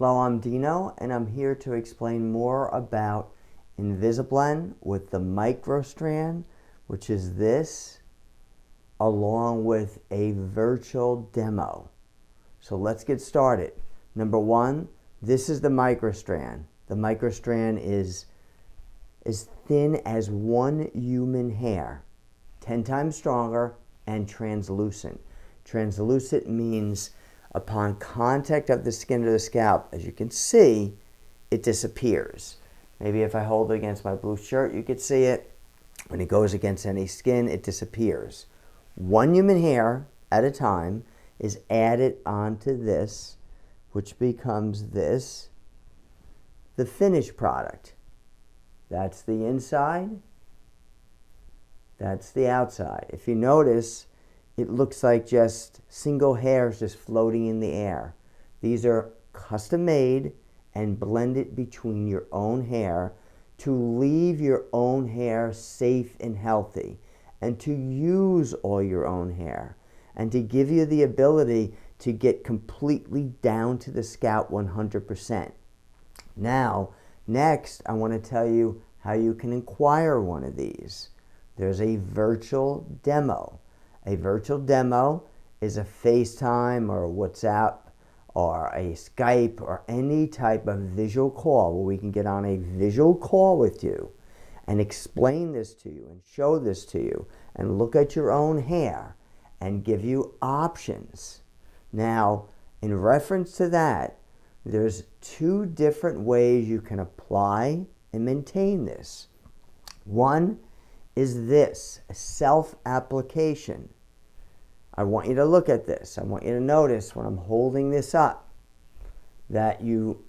Hello, I'm Dino, and I'm here to explain more about Invisablend with the microstrand, which is this, along with a virtual demo. So let's get started. Number one, this is the microstrand. The microstrand is as thin as one human hair, 10 times stronger, and translucent. Translucent means upon contact of the skin to the scalp, as you can see, it disappears. Maybe if I hold it against my blue shirt, you could see it. When it goes against any skin, it disappears. One human hair at a time is added onto this, which becomes this, the finished product. That's the inside. That's the outside. If you notice, it looks like just single hairs just floating in the air. These are custom made and blended between your own hair to leave your own hair safe and healthy, and to use all your own hair, and to give you the ability to get completely down to the scalp 100%. Now, next, I want to tell you how you can acquire one of these. There's a virtual demo. A virtual demo is a FaceTime or a WhatsApp or a Skype or any type of visual call where we can get on a visual call with you and explain this to you and show this to you and look at your own hair and give you options. Now, in reference to that, there's two different ways you can apply and maintain this. One is this, a self-application. I want you to look at this. I want you to notice when I'm holding this up that you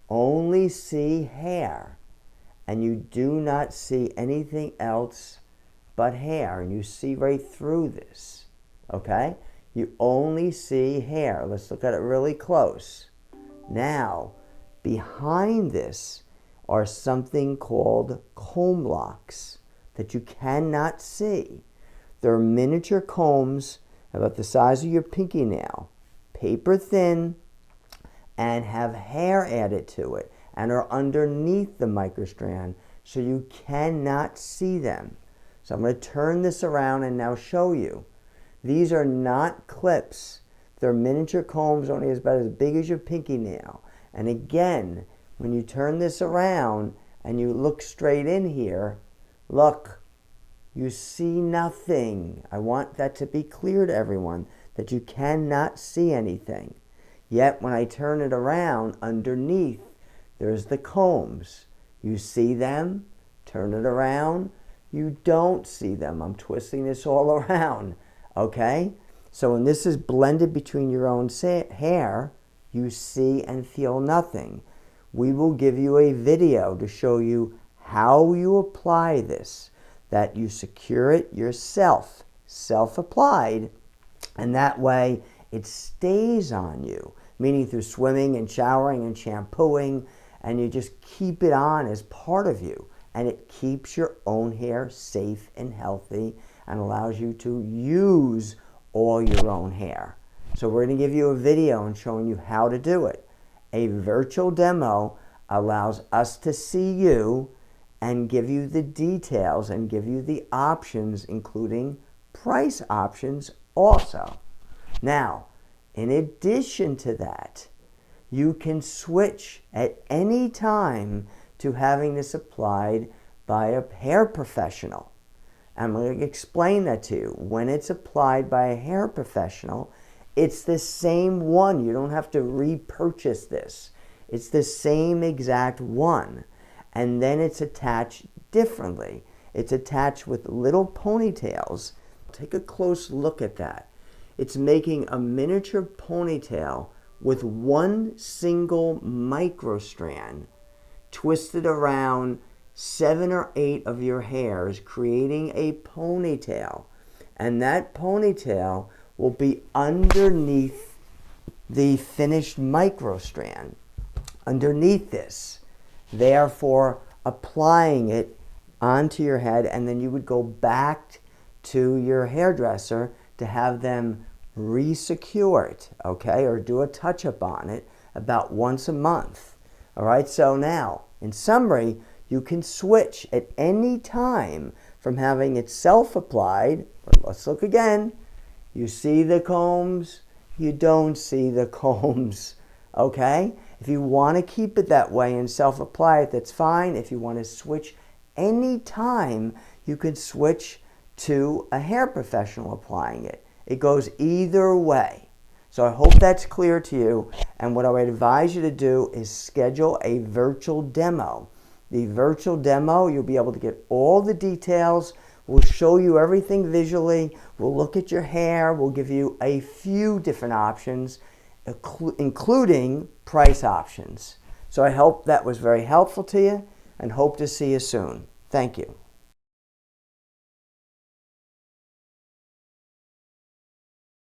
only see hair and you do not see anything else but hair, and you see right through this, okay? You only see hair. Let's look at it really close. Now, behind this are something called comb locks that you cannot see. They're miniature combs about the size of your pinky nail, paper thin, and have hair added to it, and are underneath the microstrand, so you cannot see them. So I'm going to turn this around and now show you. These are not clips. They're miniature combs, only about as big as your pinky nail. And again, when you turn this around and you look straight in here, look, you see nothing. I want that to be clear to everyone, that you cannot see anything. Yet when I turn it around, underneath, there's the combs. You see them, turn it around, you don't see them. I'm twisting this all around, okay? So when this is blended between your own hair, you see and feel nothing. We will give you a video to show you how you apply this, that you secure it yourself, self-applied, and that way it stays on you, meaning through swimming and showering and shampooing, and you just keep it on as part of you, and it keeps your own hair safe and healthy and allows you to use all your own hair. So we're going to give you a video and showing you how to do it. A virtual demo allows us to see you and give you the details and give you the options, including price options also. Now, in addition to that, you can switch at any time to having this applied by a hair professional. I'm going to explain that to you. When it's applied by a hair professional, it's the same one. You don't have to repurchase this. It's the same exact one. And then it's attached differently. It's attached with little ponytails. Take a close look at that. It's making a miniature ponytail with one single microstrand twisted around 7 or 8 of your hairs, creating a ponytail. And that ponytail will be underneath the finished microstrand, underneath this, therefore applying it onto your head, and then you would go back to your hairdresser to have them re-secure it, okay, or do a touch-up on it about once a month. All right, so now, in summary, you can switch at any time from having it self-applied. Let's look again. You see the combs, you don't see the combs, okay? If you want to keep it that way and self-apply it, that's fine. If you want to switch any time, you can switch to a hair professional applying it. It goes either way. So I hope that's clear to you. And what I would advise you to do is schedule a virtual demo. The virtual demo, you'll be able to get all the details. We'll show you everything visually. We'll look at your hair. We'll give you a few different options, including price options. So I hope that was very helpful to you and hope to see you soon. Thank you.